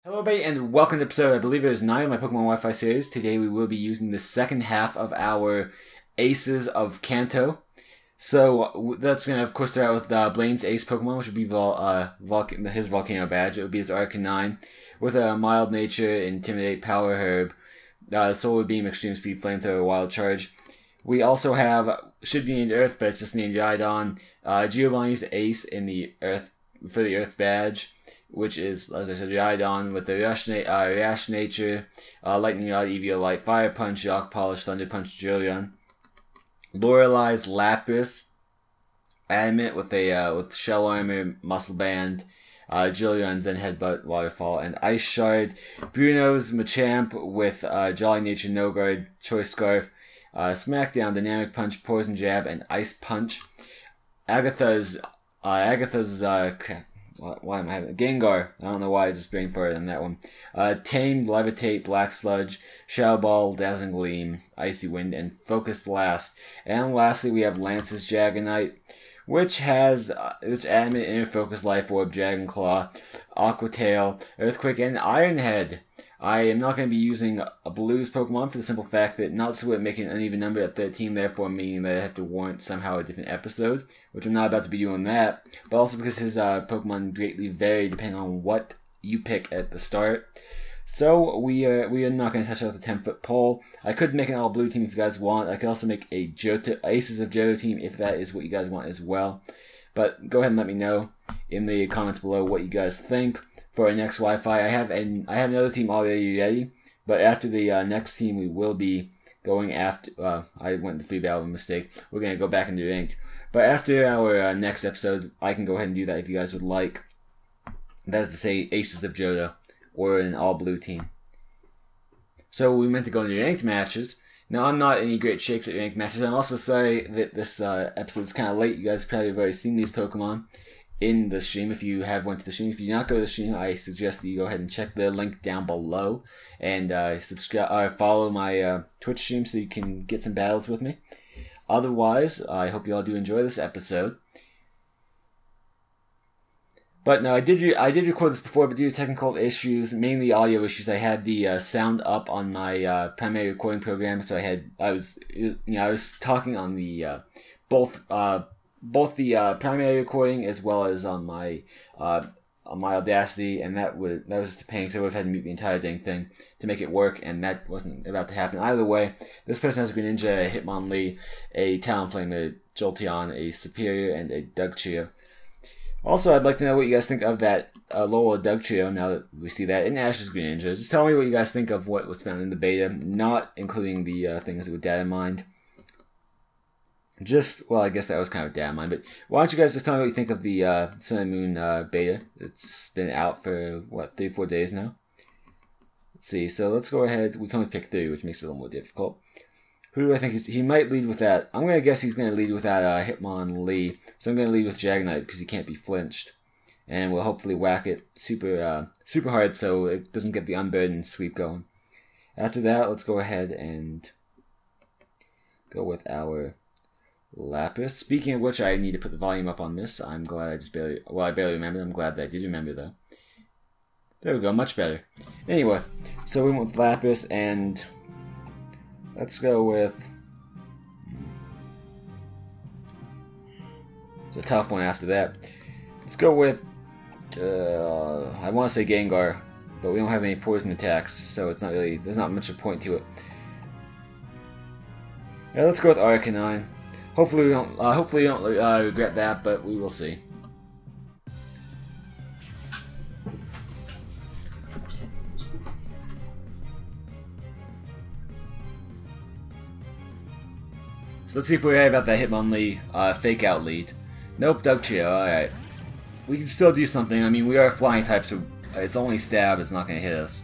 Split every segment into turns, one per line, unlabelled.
Hello everybody and welcome to episode, I believe it is 9 of my Pokemon Wi-Fi series. Today we will be using the second half of our Aces of Kanto. So that's going to of course start out with Blaine's Ace Pokemon, which would be his Volcano badge. It would be his Arcanine with a Mild Nature, Intimidate, Power Herb, Solar Beam, Extreme Speed, Flamethrower, Wild Charge. We also have, should be named Earth, but it's just named Rhydon, Giovanni's Ace in the Earth, for the Earth badge, which is, as I said, Rhydon with the Rash Nature, Lightning Rod, Eviolite, Fire Punch, Rock Polish, Thunder Punch, Julian. Lorelei's Lapras, Adamant with Shell Armor, Muscle Band, Julian, Zen Headbutt, Waterfall, and Ice Shard. Bruno's Machamp with Jolly Nature, No Guard, Choice Scarf, Smackdown, Dynamic Punch, Poison Jab, and Ice Punch. Agatha's why am I having Gengar? I don't know why I just brain farted on that one. Tamed, Levitate, Black Sludge, Shadow Ball, Dazzling Gleam, Icy Wind, and Focus Blast. And lastly, we have Lance's Dragonite, which has its Adamant, Inner Focus, Life Orb, Dragon Claw, Aqua Tail, Earthquake, and Iron Head. I am not going to be using a Blues Pokemon for the simple fact that not so at making an uneven number at 13, therefore meaning that I have to warrant somehow a different episode, which I'm not about to be doing that, but also because his Pokemon greatly vary depending on what you pick at the start. So we are not going to touch out the 10-foot pole. I could make an all-blue team if you guys want. I could also make a Aces of Johto team if that is what you guys want as well. But go ahead and let me know in the comments below what you guys think. For our next Wi-Fi, I have another team already ready, but after the next team, we will be going after. I went to free battle, a mistake. We're gonna go back into ranked, but after our next episode, I can go ahead and do that if you guys would like. That is to say, Aces of Johto or an all blue team. So we meant to go into ranked matches. Now I'm not any great shakes at ranked matches. I'm also sorry that this episode is kind of late. You guys probably have already seen these Pokemon in the stream if you have went to the stream. If you do not go to the stream, I suggest that you go ahead and check the link down below and subscribe, follow my Twitch stream so you can get some battles with me. Otherwise, I hope you all do enjoy this episode. But no, I did record this before, but due to technical issues, mainly audio issues, I had the sound up on my primary recording program. So I was talking on the both the primary recording as well as on my Audacity, and that was just a pain because I would have had to mute the entire dang thing to make it work, and that wasn't about to happen. Either way, this person has a Greninja, a Hitmonlee, a Talonflame, a Jolteon, a Superior, and a Dugtrio. Also, I'd like to know what you guys think of that Lola Dugtrio now that we see that in Ash's Greninja. Just tell me what you guys think of what was found in the beta, not including the things with data mined. Well, I guess that was kind of data mine, but why don't you guys just tell me what you think of the Sun and Moon beta? It's been out for, what, 3 or 4 days now? Let's see, so let's go ahead. We can only pick 3, which makes it a little more difficult. Who do I think he might lead with that? I'm going to guess he's going to lead with that Hitmonlee. So I'm going to lead with Dragonite because he can't be flinched. And we'll hopefully whack it super hard so it doesn't get the unburdened sweep going. After that, let's go ahead and go with our Lapras. Speaking of which, I need to put the volume up on this. I'm glad I barely remembered. I'm glad that I did remember though. There we go, much better. Anyway, so we went with Lapras, and let's go with, it's a tough one after that. Let's go with, I want to say Gengar, but we don't have any poison attacks, so it's not really, there's not much of a point to it. Yeah, let's go with Arcanine. Hopefully we don't regret that, but we will see. So let's see if we're right about that Hitmonlee fake out lead. Nope, Dugtrio, alright. We can still do something. I mean, we are flying types, so it's only stab, it's not going to hit us.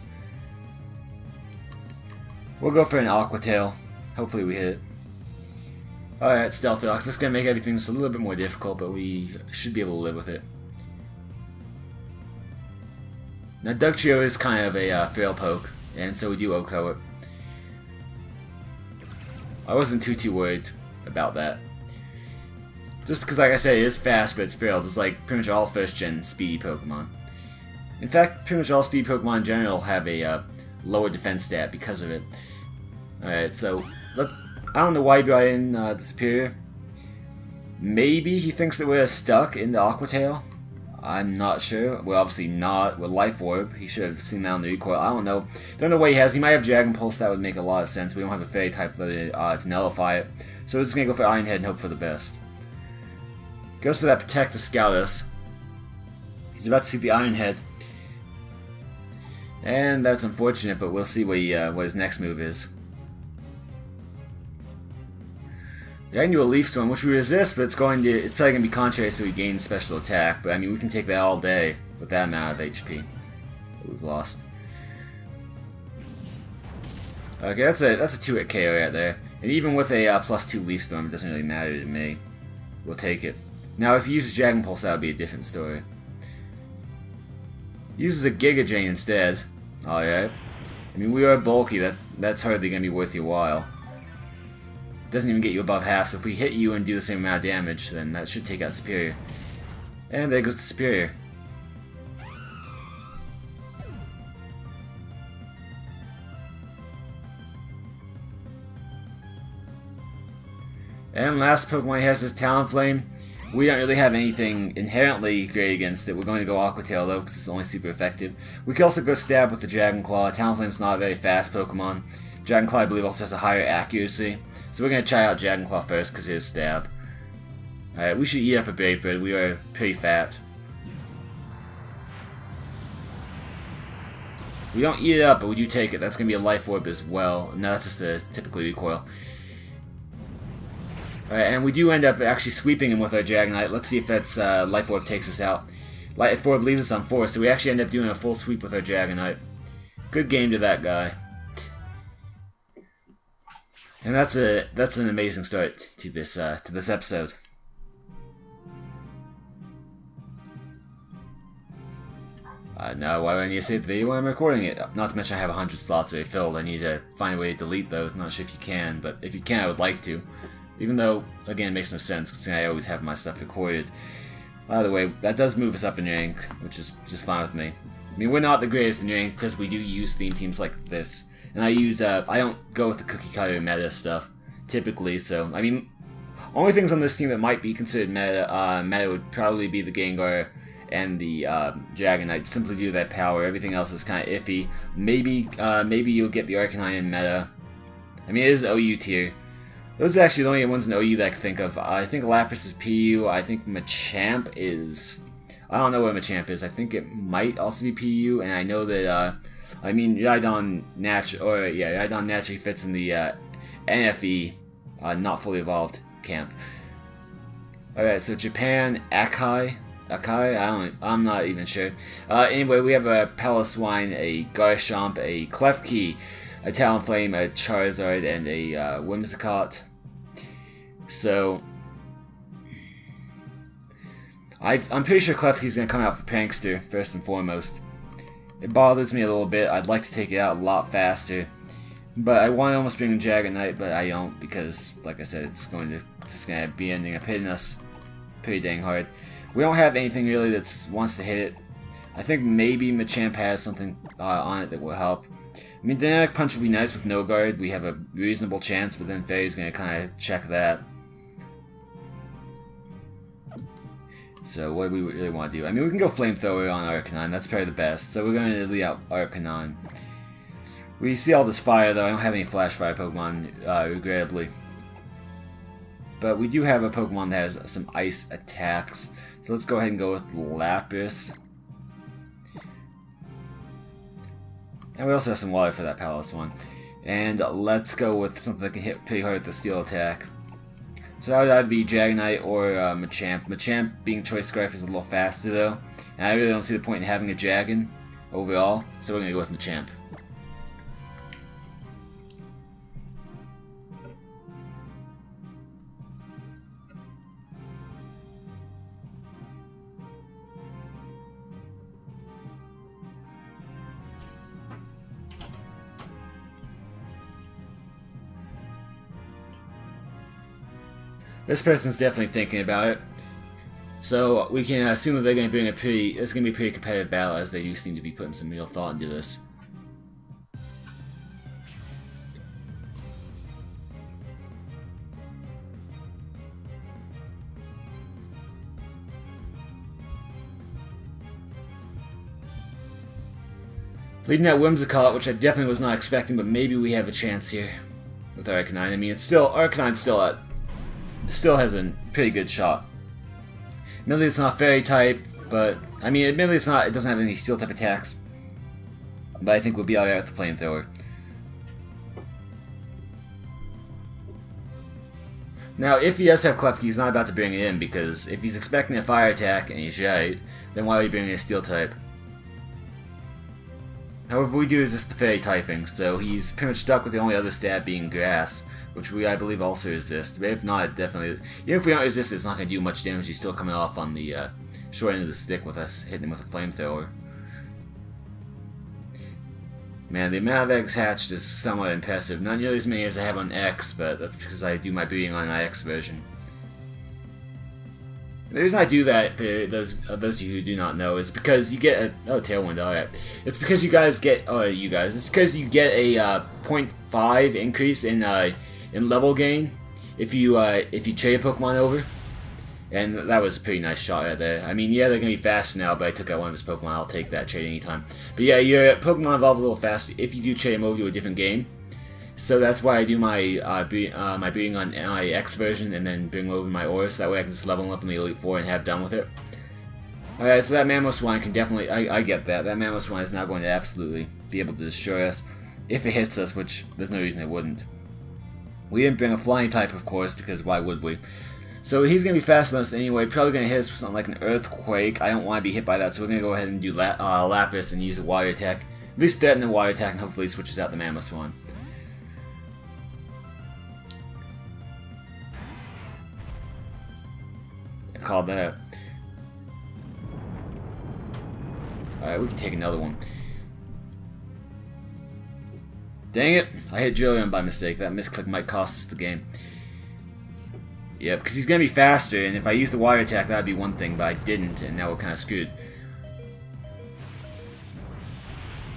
We'll go for an Aqua Tail. Hopefully we hit it. Alright, Stealth Rocks. This is going to make everything just a little bit more difficult, but we should be able to live with it. Now, Dugtrio is kind of a fail poke, and so we do OHKO it. I wasn't too worried about that. Just because, like I said, it is fast, but it's failed. It's like pretty much all first-gen speedy Pokemon. In fact, pretty much all speed Pokemon in general have a lower defense stat because of it. Alright, so I don't know why he brought in the Superior. Maybe he thinks that we're stuck in the Aqua Tail. I'm not sure. We're obviously not. With Life Orb, he should have seen that on the recoil. I don't know. Don't know what he has. He might have Dragon Pulse. That would make a lot of sense. We don't have a Fairy type to nullify it. So we're just going to go for Iron Head and hope for the best. Goes for that Protect to scout us. He's about to see the Iron Head. And that's unfortunate, but we'll see what his next move is. The Annual Leaf Storm, which we resist, but it's probably going to be contrary, so he gains special attack. But I mean, we can take that all day with that amount of HP that we've lost. Okay, that's a 2-hit KO right there. And even with a +2 Leaf Storm, it doesn't really matter to me. We'll take it. Now, if he uses Dragon Pulse, that would be a different story. He uses a Giga Drain instead. Alright. I mean, we are bulky. That's hardly going to be worth your while. Doesn't even get you above half, so if we hit you and do the same amount of damage, then that should take out Superior. And there goes the Superior. And last Pokemon he has is Talonflame. We don't really have anything inherently great against it. We're going to go Aqua Tail though, because it's only super effective. We can also go Stab with the Dragon Claw. Talonflame's not a very fast Pokemon. Dragon Claw, I believe, also has a higher accuracy. So we're going to try out Dragon Claw first, because it is Stab. Alright, we should eat up a Brave Bird. We are pretty fat. We don't eat it up, but we do take it. That's going to be a Life Orb as well. No, that's just a typically recoil. Alright, and we do end up actually sweeping him with our Dragonite. Let's see if that's Life Orb takes us out. Life Orb leaves us on 4, so we actually end up doing a full sweep with our Dragonite. Good game to that guy. And that's an amazing start to this episode. Now, why do I need to save the video when I'm recording it? Not to mention I have 100 slots already filled. I need to find a way to delete those. Not sure if you can, but if you can, I would like to. Even though, again, it makes no sense, because I always have my stuff recorded. By the way, that does move us up in rank, which is just fine with me. I mean, we're not the greatest in rank, because we do use theme teams like this. And I don't go with the cookie cutter meta stuff, typically, so, I mean, only things on this team that might be considered meta would probably be the Gengar and the Dragonite, simply due to that power. Everything else is kind of iffy. Maybe you'll get the Arcanine in meta. I mean, it is OU tier. Those are actually the only ones in OU that I can think of. I think Lapras is PU, I think Machamp is... I don't know what Machamp is. I think it might also be PU, and I know that, I mean, Rhydon naturally fits in the NFE, not fully evolved camp. Alright, so Japan, Akai, I'm not even sure. Anyway, we have a Paloswine, a Garchomp, a Klefki, a Talonflame, a Charizard, and a Whimsicott. So, I'm pretty sure Klefki's going to come out for Prankster, first and foremost. It bothers me a little bit. I'd like to take it out a lot faster. But I want to almost bring in Dragonite, but I don't, because, like I said, it's just going to be ending up hitting us pretty dang hard. We don't have anything really that wants to hit it. I think maybe Machamp has something on it that will help. I mean, Dynamic Punch would be nice with no guard. We have a reasonable chance, but then Fairy's going to kind of check that. So what do we really want to do? I mean, we can go Flamethrower on Arcanine. That's probably the best. So we're going to lead out Arcanine. We see all this fire, though. I don't have any Flash Fire Pokemon, regrettably. But we do have a Pokemon that has some ice attacks. So let's go ahead and go with Lapras. And we also have some water for that Paloswine. And let's go with something that can hit pretty hard with the steel attack. So that would either be Dragonite or Machamp. Machamp, being Choice Scarf, is a little faster though. And I really don't see the point in having a Dragon overall. So we're going to go with Machamp. This person's definitely thinking about it. So we can assume that they're going to bring it's going to be a pretty competitive battle, as they do seem to be putting some real thought into this. Leading that Whimsicott, which I definitely was not expecting, but maybe we have a chance here with Arcanine. I mean, Arcanine still has a pretty good shot. Admittedly, it's not Fairy type, but I mean, admittedly, it doesn't have any Steel type attacks. But I think we'll be alright with the Flamethrower. Now, if he does have Klefki, he's not about to bring it in, because if he's expecting a Fire attack and he's right, then why are we bringing a Steel type? However, we do resist the Fairy typing, so he's pretty much stuck with the only other stat being Grass, which we, I believe, also resist. But if not, definitely, even if we don't resist it, it's not going to do much damage. He's still coming off on the short end of the stick with us, hitting him with a Flamethrower. Man, the amount of eggs hatched is somewhat impressive. Not nearly as many as I have on X, but that's because I do my breeding on my X version. The reason I do that, for those of you who do not know, is because you get a... Oh, Tailwind, alright. It's because you guys get... Oh, you guys. It's because you get a 0.5 increase in level gain if you trade a Pokemon over. And that was a pretty nice shot right there. I mean, yeah, they're going to be faster now, but I took out one of his Pokemon. I'll take that trade anytime. But yeah, your Pokemon evolve a little faster if you do trade them over to a different game. So that's why I do my breeding on my X version and then bring over my ORAS. That way I can just level them up in the Elite Four and have done with it. Alright, so that Mamoswine can definitely... I get that. That Mamoswine is now going to absolutely be able to destroy us. If it hits us, which there's no reason it wouldn't. We didn't bring a flying type, of course, because why would we? So he's going to be faster than us anyway. Probably going to hit us with something like an Earthquake. I don't want to be hit by that, so we're going to go ahead and do Lapis and use a Water attack. At least threaten a Water attack, and hopefully switches out the Mamoswine. Called that. Alright, we can take another one. Dang it! I hit Jillian by mistake. That misclick might cost us the game. Yeah, because he's going to be faster, and if I use the Water attack, that would be one thing, but I didn't, and now we're kind of screwed.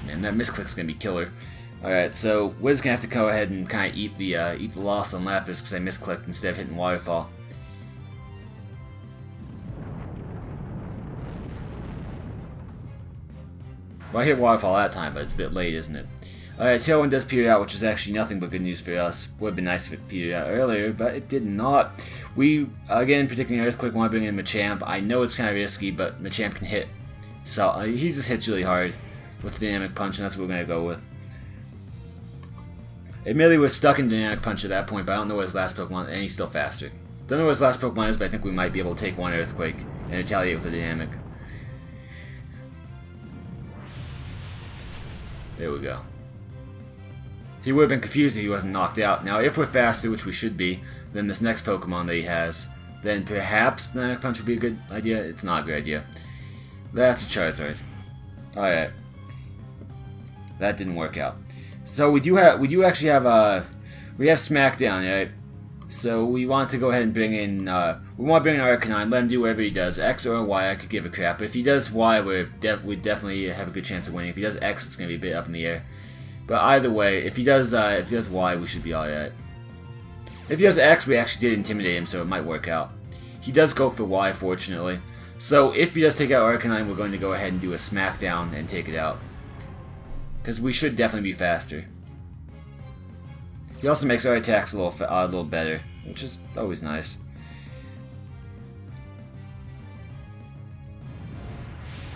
Man, that misclick's going to be killer. Alright, so we're just going to have to go ahead and kind of eat the loss on Lapis because I misclicked instead of hitting Waterfall. Well, I hit Waterfall that time, but it's a bit late, isn't it? Alright, Tailwind does peter out, which is actually nothing but good news for us. Would have been nice if it petered out earlier, but it did not. We, again, predicting an Earthquake, want to bring in Machamp. I know it's kind of risky, but Machamp can hit. So, he just hits really hard with the Dynamic Punch, and that's what we're going to go with. Admittedly, we're stuck in Dynamic Punch at that point, but I don't know what his last Pokemon, and he's still faster. Don't know what his last Pokemon is, but I think we might be able to take one Earthquake and retaliate with the Dynamic. There we go. He would have been confused if he wasn't knocked out. Now, if we're faster, which we should be, than this next Pokemon that he has, then perhaps the Dynamic Punch would be a good idea. It's not a good idea. That's a Charizard. Alright. That didn't work out. So we do actually have we have Smackdown, right? So we want to go ahead and bring in we want to bring in Arcanine, let him do whatever he does. X or Y, I could give a crap. But if he does Y, we definitely have a good chance of winning. If he does X, it's gonna be a bit up in the air. But either way, if he does Y, we should be alright. If he does X, we actually did intimidate him, so it might work out. He does go for Y, fortunately. So if he does take out Arcanine, we're going to go ahead and do a Smackdown and take it out. Because we should definitely be faster. He also makes our attacks a little better, which is always nice.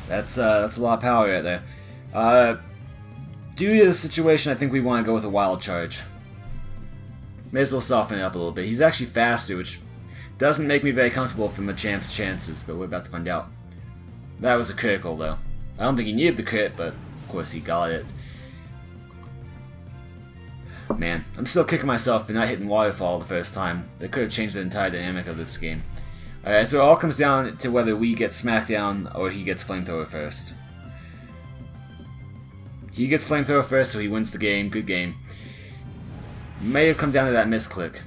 That's a lot of power right there. Due to the situation, I think we want to go with a Wild Charge. May as well soften it up a little bit. He's actually faster, which doesn't make me very comfortable for Machamp's chances, but we're about to find out. That was a critical, though. I don't think he needed the crit, but of course he got it. Man, I'm still kicking myself for not hitting Waterfall the first time. That could have changed the entire dynamic of this game. Alright, so it all comes down to whether we get Smackdown or he gets Flamethrower first. He gets Flamethrower first, so he wins the game. Good game. May have come down to that misclick.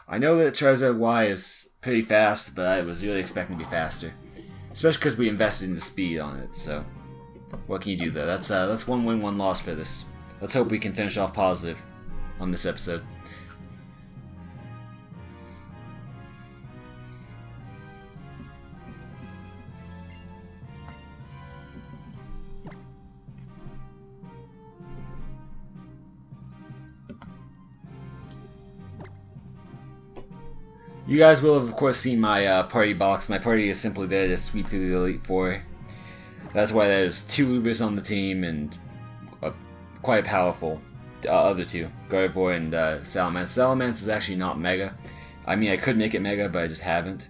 I know that Charizard Y is pretty fast, but I was really expecting to be faster. Especially because we invested in the speed on it, so... What can you do though? That's one win, one loss for this. Let's hope we can finish off positive on this episode. You guys will have, of course, seen my party box. My party is simply there to sweep through the Elite Four. That's why there's 2 Ubers on the team and quite powerful other 2, Gardevoir and Salamence. Salamence is actually not Mega. I mean, I could make it Mega, but I just haven't.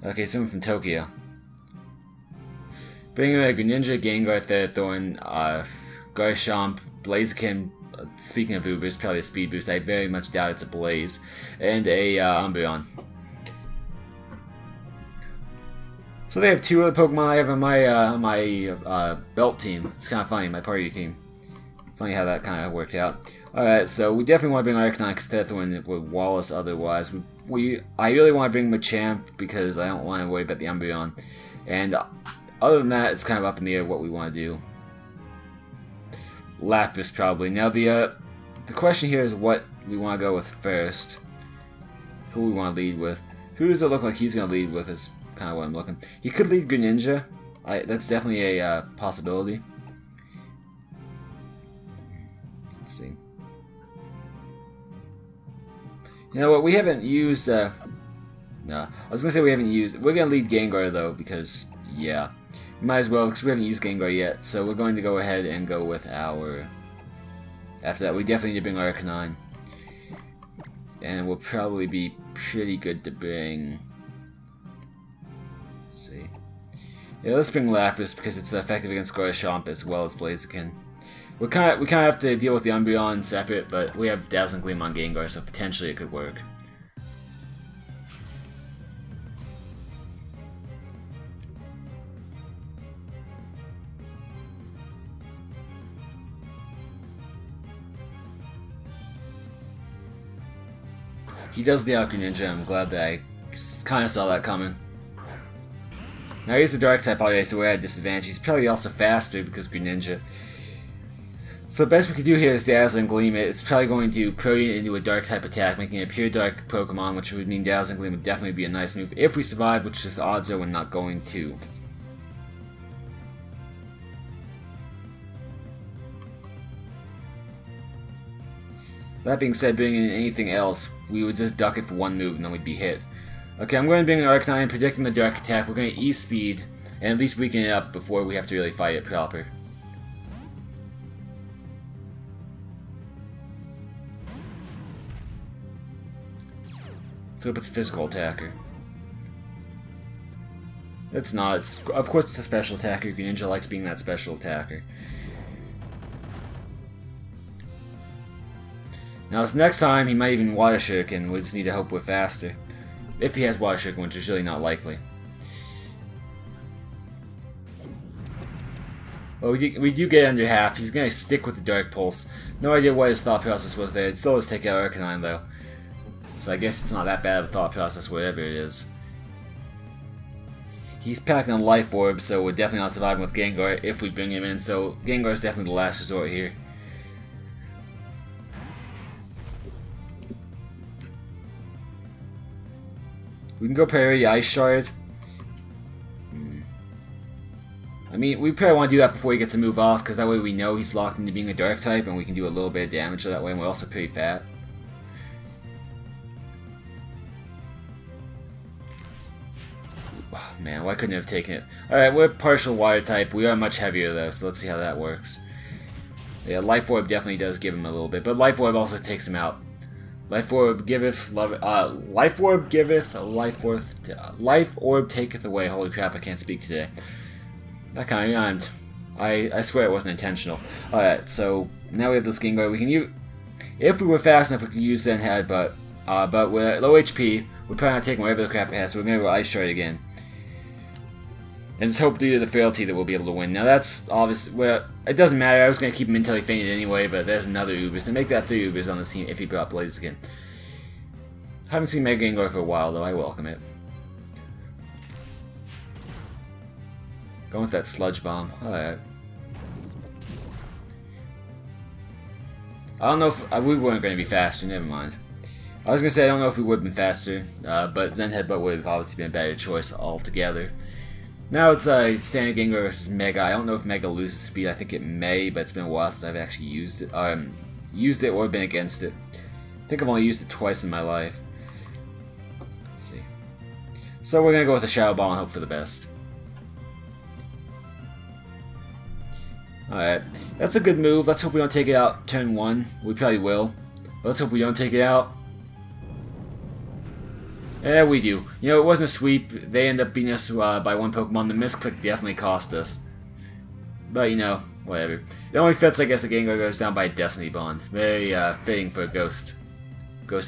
Okay, someone from Tokyo. Bringing a Greninja, Gengar, Therathorn, Garchomp, Blaziken. Speaking of Ubers, probably a speed boost. I very much doubt it's a Blaze. And a Umbreon. So they have 2 other Pokemon I have on my belt team. It's kind of funny, my party team. Funny how that kind of worked out. Alright, so we definitely want to bring Arcanine because Therathorn would wall us otherwise. I really want to bring Machamp because I don't want to worry about the Umbreon. And other than that, it's kind of up in the air what we want to do. Lapras probably. Now the question here is what we want to go with first. Who we want to lead with. Who does it look like he's going to lead with is kind of what I'm looking. He could lead Greninja. That's definitely a possibility. Let's see. You know what? We haven't used... no. I was going to say we haven't used... We're going to lead Gengar though because, yeah. Might as well, because we haven't used Gengar yet, so we're going to go ahead and go with our... After that, we definitely need to bring Arcanine. And we'll probably be pretty good to bring... Let's see. Yeah, let's bring Lapras, because it's effective against Garchomp as well as Blaziken. We kind of have to deal with the Umbreon separate, but we have Dazzling Gleam on Gengar, so potentially it could work. He does the Alchemy Ninja. I'm glad that I kind of saw that coming. Now he's a Dark type Alright, so we're at a disadvantage. He's probably also faster because Greninja. So the best we could do here is Dazzling Gleam it. It's probably going to protein it into a Dark type attack, making it a pure Dark Pokemon, which would mean Dazzling Gleam would definitely be a nice move if we survive, which is the odds are we're not going to. That being said, bringing in anything else, we would just duck it for 1 move and then we'd be hit. Okay, I'm going to bring an Arcanine, predicting the Dark attack. We're going to E-Speed, and at least weaken it up before we have to really fight it proper. Let's hope it's physical attacker. It's not. Of course it's a special attacker. Greninja likes being that special attacker. Now this next time, he might even Water Shuriken. We just need to hope we're faster. If he has Water Shuriken, which is really not likely. Well, we do get under half. He's going to stick with the Dark Pulse. No idea what his thought process was there. It still does take out Arcanine, though. So I guess it's not that bad of a thought process, whatever it is. He's packing on Life Orb, so we're definitely not surviving with Gengar if we bring him in. So Gengar is definitely the last resort here. We can go Priority Ice Shard. I mean, we probably want to do that before he gets a move off, because that way we know he's locked into being a Dark type, and we can do a little bit of damage that way, and we're also pretty fat. Oh, man, why couldn't I have taken it? Alright, we're partial Water type. We are much heavier, though, so let's see how that works. Yeah, Life Orb definitely does give him a little bit, but Life Orb also takes him out. Life Orb giveth, Life Orb giveth, Life Orb taketh away. Holy crap, I can't speak today. That kind of rhymed. I swear it wasn't intentional. Alright, so now we have this Gengar. We can use, if we were fast enough, we could use Zen Head, but we're at low HP. We're probably not taking whatever the crap it has, so we're going to go Ice Shard again. And just hope due to the frailty that we'll be able to win. Now that's obvious. Well, it doesn't matter. I was going to keep him until he fainted anyway, but there's another Ubers. So make that 3 Ubers on the team if he brought Blaze again. Haven't seen Mega Gengar for a while, though. I welcome it. Going with that Sludge Bomb. Alright. I don't know if... we weren't going to be faster. Never mind. I was going to say I don't know if we would have been faster, but Zen Headbutt would have obviously been a better choice altogether. Now it's Standard Gengar versus Mega. I don't know if Mega loses speed. I think it may, but it's been a while since I've actually used it or been against it. I think I've only used it twice in my life. Let's see. So we're going to go with a Shadow Ball and hope for the best. Alright, that's a good move. Let's hope we don't take it out turn 1. We probably will. But let's hope we don't take it out. Yeah, we do. You know, it wasn't a sweep. They end up beating us by 1 Pokemon. The misclick definitely cost us. But, you know, whatever. It only fits, I guess, the Gengar goes down by a Destiny Bond. Very fitting for a Ghost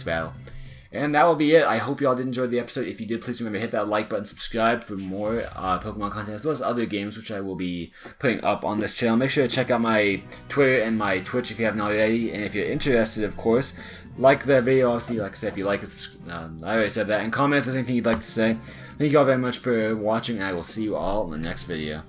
battle. And that will be it. I hope you all did enjoy the episode. If you did, please remember to hit that like button, subscribe for more Pokemon content, as well as other games, which I will be putting up on this channel. Make sure to check out my Twitter and my Twitch if you haven't already. And if you're interested, of course, like the video. Obviously, like I said, if you like it, I already said that. And comment if there's anything you'd like to say. Thank you all very much for watching, and I will see you all in the next video.